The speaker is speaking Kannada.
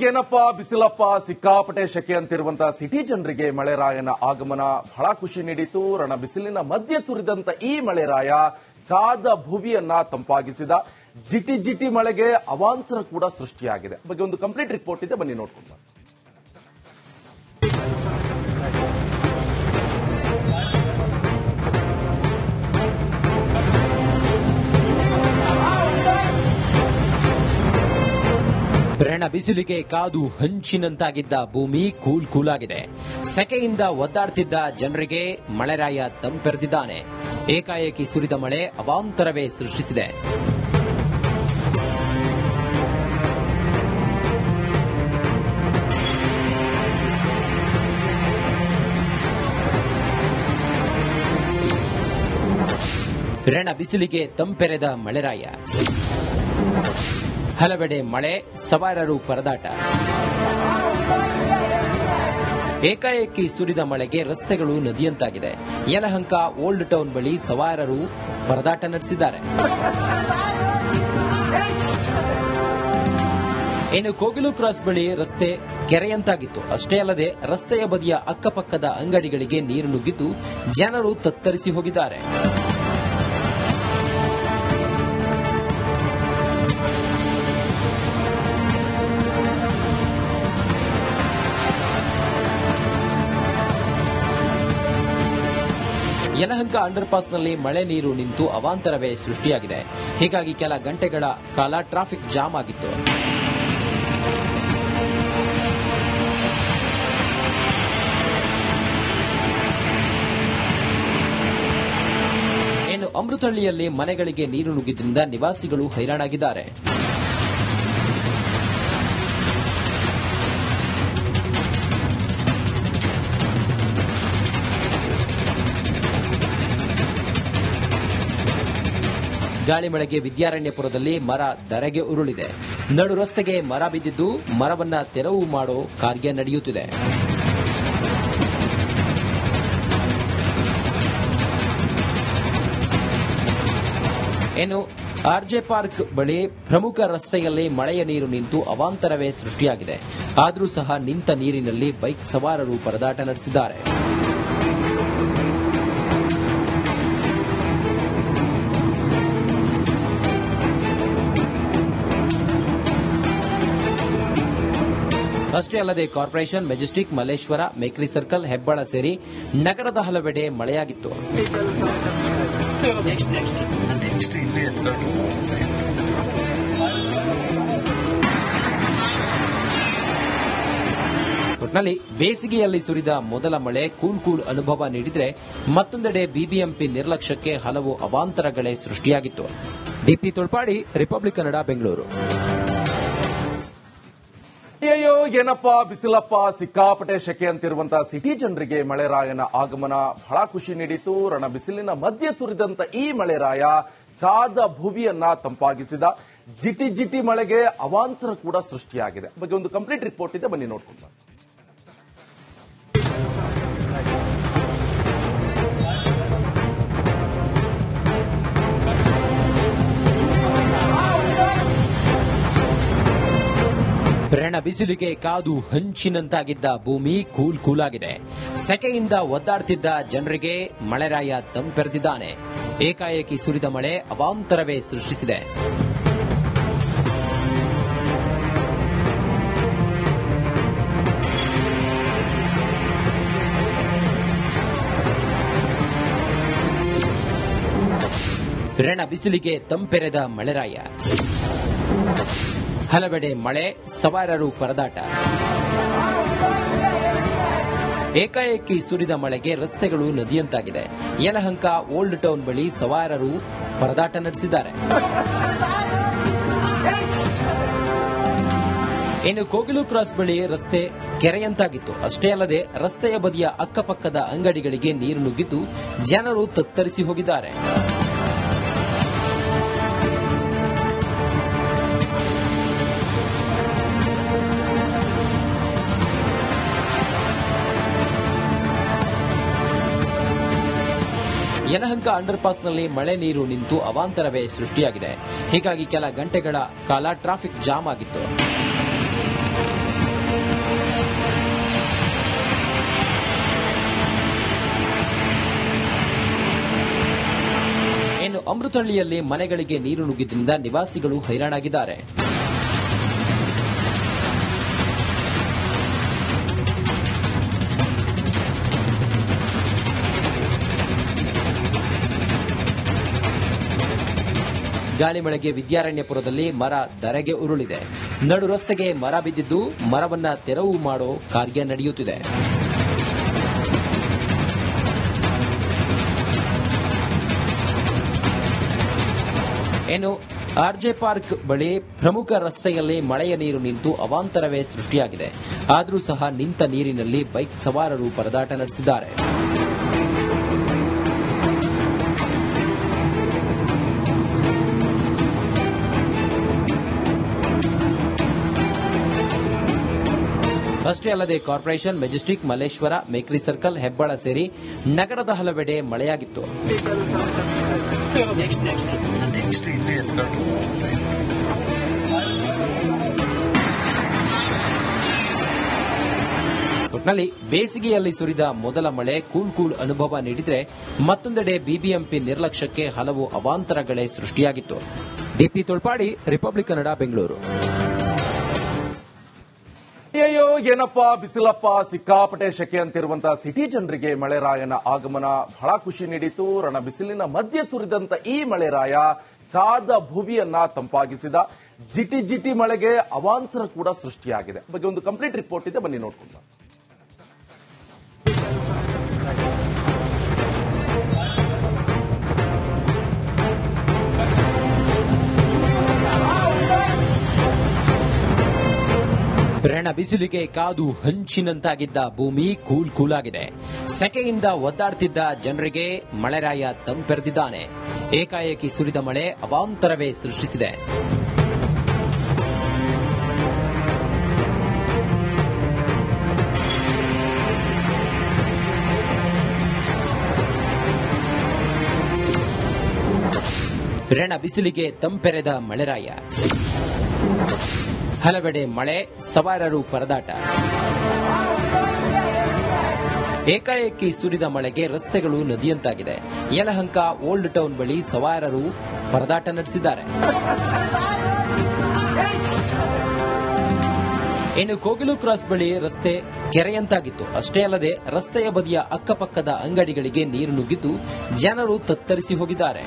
ಏನಪ್ಪಾ ಬಿಸಿಲಪ್ಪ ಸಿಕ್ಕಾಪಟ್ಟೆ ಶೆಕೆ ಅಂತಿರುವಂತಹ ಸಿಟಿ ಜನರಿಗೆ ಮಳೆರಾಯನ ಆಗಮನ ಬಹಳ ಖುಷಿ ನೀಡಿತು. ರಣ ಬಿಸಿಲಿನ ಮಧ್ಯೆ ಸುರಿದಂತ ಈ ಮಳೆರಾಯ ಕಾದ ಭುವಿಯನ್ನ ತಂಪಾಗಿಸಿದ. ಜಿಟಿ ಜಿಟಿ ಮಳೆಗೆ ಅವಾಂತರ ಕೂಡ ಸೃಷ್ಟಿಯಾಗಿದೆ. ಬಗ್ಗೆ ಒಂದು ಕಂಪ್ಲೀಟ್ ರಿಪೋರ್ಟ್ ಇದೆ, ಬನ್ನಿ ನೋಡ್ಕೊಂಡು. ರಣ ಬಿಸಿಲಿಗೆ ಕಾದು ಹಂಚಿನಂತಾಗಿದ್ದ ಭೂಮಿ ಕೂಲಾಗಿದೆ. ಸೆಕೆಯಿಂದ ಒದ್ದಾಡ್ತಿದ್ದ ಜನರಿಗೆ ಮಳೆರಾಯ ತಂಪೆರೆದಿದ್ದಾನೆ. ಏಕಾಏಕಿ ಸುರಿದ ಮಳೆ ಅವಾಂತರವೇ ಸೃಷ್ಟಿಸಿದೆ. ರಣ ಬಿಸಿಲಿಗೆ ತಂಪೆರೆದ ಮಳೆರಾಯ. ಹಲವೆಡೆ ಮಳೆ, ಸವಾರರು ಪರದಾಟ. ಏಕಾಏಕಿ ಸುರಿದ ಮಳೆಗೆ ರಸ್ತೆಗಳು ನದಿಯಂತಾಗಿದೆ. ಯಲಹಂಕ ಓಲ್ಡ್ ಟೌನ್ ಬಳಿ ಸವಾರರು ಪರದಾಟ ನಡೆಸಿದ್ದಾರೆ. ಇನ್ನು ಕೋಗಿಲು ಕ್ರಾಸ್ ಬಳಿ ರಸ್ತೆ ಕೆರೆಯಂತಾಗಿತ್ತು. ಅಷ್ಟೇ ಅಲ್ಲದೆ ರಸ್ತೆಯ ಬದಿಯ ಅಕ್ಕಪಕ್ಕದ ಅಂಗಡಿಗಳಿಗೆ ನೀರು ನುಗ್ಗಿದ್ದು ಜನರು ತತ್ತರಿಸಿ ಹೋಗಿದ್ದಾರೆ. ಯಲಹಂಕ ಅಂಡರ್ಪಾಸ್ನಲ್ಲಿ ಮಳೆ ನೀರು ನಿಂತು ಅವಾಂತರವೇ ಸೃಷ್ಟಿಯಾಗಿದೆ. ಹೀಗಾಗಿ ಕೆಲ ಗಂಟೆಗಳ ಕಾಲ ಟ್ರಾಫಿಕ್ ಜಾಮ್ ಆಗಿತ್ತು. ಇನ್ನು ಅಮೃತಹಳ್ಳಿಯಲ್ಲಿ ಮನೆಗಳಿಗೆ ನೀರು ನುಗ್ಗಿದ್ರಿಂದ ನಿವಾಸಿಗಳು ಹೈರಾಣಾಗಿದ್ದಾರೆ. ಗಾಳಿ ಮಳೆಗೆ ವಿದ್ಯಾರಣ್ಯಪುರದಲ್ಲಿ ಮರ ಧರೆಗೆ ಉರುಳಿದೆ. ನಡು ರಸ್ತೆಗೆ ಮರ ಬಿದ್ದಿದ್ದು ಮರವನ್ನ ತೆರವು ಮಾಡೋ ಕಾರ್ಯ ನಡೆಯುತ್ತಿದೆ. ಇನ್ನು ಆರ್ಜೆ ಪಾರ್ಕ್ ಬಳಿ ಪ್ರಮುಖ ರಸ್ತೆಯಲ್ಲಿ ಮಳೆಯ ನೀರು ನಿಂತು ಅವಾಂತರವೇ ಸೃಷ್ಟಿಯಾಗಿದೆ. ಆದರೂ ಸಹ ನಿಂತ ನೀರಿನಲ್ಲಿ ಬೈಕ್ ಸವಾರರು ಪರದಾಟ ನಡೆಸಿದ್ದಾರೆ. ಅಷ್ಟೇ ಅಲ್ಲದೆ corporation, Majestic, Malleshwara, Mekhri circle, Hebbal ಸೇರಿ ನಗರದ ಹಲವೆಡೆ ಮಳೆಯಾಗಿತ್ತು. ಒಟ್ನಲ್ಲಿ ಬೇಸಿಗೆಯಲ್ಲಿ ಸುರಿದ ಮೊದಲ ಮಳೆ ಕೂಲ್ ಅನುಭವ ನೀಡಿದ್ರೆ, ಮತ್ತೊಂದೆಡೆ ಬಿಬಿಎಂಪಿ ನಿರ್ಲಕ್ಷ್ಯಕ್ಕೆ ಹಲವು ಅವಾಂತರಗಳೇ ಸೃಷ್ಟಿಯಾಗಿತ್ತು. ದೀಪ್ತಿ ತೊಳ್ಪಾಡಿ, ರಿಪಬ್ಲಿಕ್ ಕನ್ನಡ, ಬೆಂಗಳೂರು. ಅಯ್ಯೋ ಏನಪ್ಪಾ ಬಿಸಿಲಪ್ಪ ಸಿಕ್ಕಾಪಟ್ಟೆ ಶೆಕೆ ಅಂತಿರುವಂತಹ ಸಿಟಿ ಜನರಿಗೆ ಮಳೆರಾಯನ ಆಗಮನ ಬಹಳ ಖುಷಿ ನೀಡಿತು. ರಣ ಬಿಸಿಲಿನ ಮಧ್ಯೆ ಸುರಿದಂತ ಈ ಮಳೆರಾಯ ಕಾದ ಭುವಿಯನ್ನ ತಂಪಾಗಿಸಿದ. ಜಿಟಿ ಜಿಟಿ ಮಳೆಗೆ ಅವಾಂತರ ಕೂಡ ಸೃಷ್ಟಿಯಾಗಿದೆ. ಬಗ್ಗೆ ಒಂದು ಕಂಪ್ಲೀಟ್ ರಿಪೋರ್ಟ್ ಇದೆ, ಬನ್ನಿ ನೋಡ್ಕೊಂಡು. ರಣ ಬಿಸಿಲಿಗೆ ಕಾದು ಹಂಚಿನಂತಾಗಿದ್ದ ಭೂಮಿ ಕೂಲಾಗಿದೆ. ಸೆಕೆಯಿಂದ ಒದ್ದಾಡ್ತಿದ್ದ ಜನರಿಗೆ ಮಳೆರಾಯ ತಂಪೆರೆದಿದ್ದಾನೆ. ಏಕಾಏಕಿ ಸುರಿದ ಮಳೆ ಅವಾಂತರವೇ ಸೃಷ್ಟಿಸಿದೆ. ರಣ ಬಿಸಿಲಿಗೆ ತಂಪೆರೆದ ಮಳೆರಾಯ. ಹಲವೆಡೆ ಮಳೆ, ಸವಾರರು ಪರದಾಟ. ಏಕಾಏಕಿ ಸುರಿದ ಮಳೆಗೆ ರಸ್ತೆಗಳು ನದಿಯಂತಾಗಿದೆ. ಯಲಹಂಕ ಓಲ್ಡ್ ಟೌನ್ ಬಳಿ ಸವಾರರು ಪರದಾಟ ನಡೆಸಿದ್ದಾರೆ. ಇನ್ನು ಕೋಗಿಲು ಕ್ರಾಸ್ ಬಳಿ ರಸ್ತೆ ಕೆರೆಯಂತಾಗಿತ್ತು. ಅಷ್ಟೇ ಅಲ್ಲದೆ ರಸ್ತೆಯ ಬದಿಯ ಅಕ್ಕಪಕ್ಕದ ಅಂಗಡಿಗಳಿಗೆ ನೀರು ನುಗ್ಗಿದ್ದು ಜನರು ತತ್ತರಿಸಿ ಹೋಗಿದ್ದಾರೆ. ಯಲಹಂಕ ಅಂಡರ್ಪಾಸ್ನಲ್ಲಿ ಮಳೆ ನೀರು ನಿಂತು ಅವಾಂತರವೇ ಸೃಷ್ಟಿಯಾಗಿದೆ. ಹೀಗಾಗಿ ಕೆಲ ಗಂಟೆಗಳ ಕಾಲ ಟ್ರಾಫಿಕ್ ಜಾಮ್ ಆಗಿತ್ತು. ಅಮೃತಹಳ್ಳಿಯಲ್ಲಿ ಮನೆಗಳಿಗೆ ನೀರು ನುಗ್ಗಿದ್ದರಿಂದ ನಿವಾಸಿಗಳು ಹೈರಾಣಾಗಿದ್ದಾರೆ. ಗಾಳಿ ಮಳೆಗೆ ವಿದ್ಯಾರಣ್ಯಪುರದಲ್ಲಿ ಮರ ಧರೆಗೆ ಉರುಳಿದೆ. ನಡು ರಸ್ತೆಗೆ ಮರ ಬಿದ್ದಿದ್ದು ಮರವನ್ನ ತೆರವು ಮಾಡೋ ಕಾರ್ಯ ನಡೆಯುತ್ತಿದೆ. ಇನ್ನು ಆರ್ಜೆ ಪಾರ್ಕ್ ಬಳಿ ಪ್ರಮುಖ ರಸ್ತೆಯಲ್ಲಿ ಮಳೆಯ ನೀರು ನಿಂತು ಅವಾಂತರವೇ ಸೃಷ್ಟಿಯಾಗಿದೆ. ಆದರೂ ಸಹ ನಿಂತ ನೀರಿನಲ್ಲಿ ಬೈಕ್ ಸವಾರರು ಪರದಾಟ ನಡೆಸಿದ್ದಾರೆ. ಅಷ್ಟೇ ಅಲ್ಲದೆ corporation, Majestic, Malleshwara, Mekhri circle, Hebbal ಸೇರಿ ನಗರದ ಹಲವೆಡೆ ಮಳೆಯಾಗಿತ್ತು. ಒಟ್ನಲ್ಲಿ ಬೇಸಿಗೆಯಲ್ಲಿ ಸುರಿದ ಮೊದಲ ಮಳೆ ಕೂಲ್ ಅನುಭವ ನೀಡಿದರೆ ಮತ್ತೊಂದೆಡೆ ಬಿಬಿಎಂಪಿ ನಿರ್ಲಕ್ಷ್ಯಕ್ಕೆ ಹಲವು ಅವಾಂತರಗಳೇ ಸೃಷ್ಟಿಯಾಗಿತ್ತು. ದೀಪ್ತಿ ತೊಳ್ಪಾಡಿ, ರಿಪಬ್ಲಿಕ್ ಕನ್ನಡ, ಬೆಂಗಳೂರು. ಅಯ್ಯೋ ಏನಪ್ಪಾ ಬಿಸಿಲಪ್ಪ, ಸಿಕ್ಕಾಪಟ್ಟೆ ಶೆಕೆ ಅಂತಿರುವಂತಹ ಸಿಟಿ ಜನರಿಗೆ ಮಳೆರಾಯನ ಆಗಮನ ಬಹಳ ಖುಷಿ ನೀಡಿತು. ರಣ ಬಿಸಿಲಿನ ಮಧ್ಯೆ ಸುರಿದಂತ ಈ ಮಳೆರಾಯ ಕಾದ ಭುವಿಯನ್ನ ತಂಪಾಗಿಸಿದ. ಜಿಟಿ ಜಿಟಿ ಮಳೆಗೆ ಅವಾಂತರ ಕೂಡ ಸೃಷ್ಟಿಯಾಗಿದೆ. ಬಗ್ಗೆ ಒಂದು ಕಂಪ್ಲೀಟ್ ರಿಪೋರ್ಟ್ ಇದೆ, ಬನ್ನಿ ನೋಡ್ಕೊಂಡು. ರಣ ಬಿಸಿಲಿಗೆ ಕಾದು ಹಂಚಿನಂತಾಗಿದ್ದ ಭೂಮಿ ಕೂಲ್ ಆಗಿದೆ. ಸೆಕೆಯಿಂದ ಒದ್ದಾಡ್ತಿದ್ದ ಜನರಿಗೆ ಮಳೆರಾಯ ತಂಪೆರೆದಿದ್ದಾನೆ. ಏಕಾಏಕಿ ಸುರಿದ ಮಳೆ ಅವಾಂತರವೇ ಸೃಷ್ಟಿಸಿದೆ. ರಣ ಬಿಸಿಲಿಗೆ ತಂಪೆರೆದ ಮಳೆರಾಯ, ಹಲವೆಡೆ ಮಳೆ, ಸವಾರರು ಪರದಾಟ. ಏಕಾಏಕಿ ಸುರಿದ ಮಳೆಗೆ ರಸ್ತೆಗಳು ನದಿಯಂತಾಗಿದೆ. ಯಲಹಂಕ ಓಲ್ಡ್ ಟೌನ್ ಬಳಿ ಸವಾರರು ಪರದಾಟ ನಡೆಸಿದ್ದಾರೆ. ಇನ್ನು ಕೋಗಿಲು ಕ್ರಾಸ್ ಬಳಿ ರಸ್ತೆ ಕೆರೆಯಂತಾಗಿತ್ತು. ಅಷ್ಟೇ ಅಲ್ಲದೆ ರಸ್ತೆಯ ಬದಿಯ ಅಕ್ಕಪಕ್ಕದ ಅಂಗಡಿಗಳಿಗೆ ನೀರು ನುಗ್ಗಿದ್ದು ಜನರು ತತ್ತರಿಸಿ ಹೋಗಿದ್ದಾರೆ.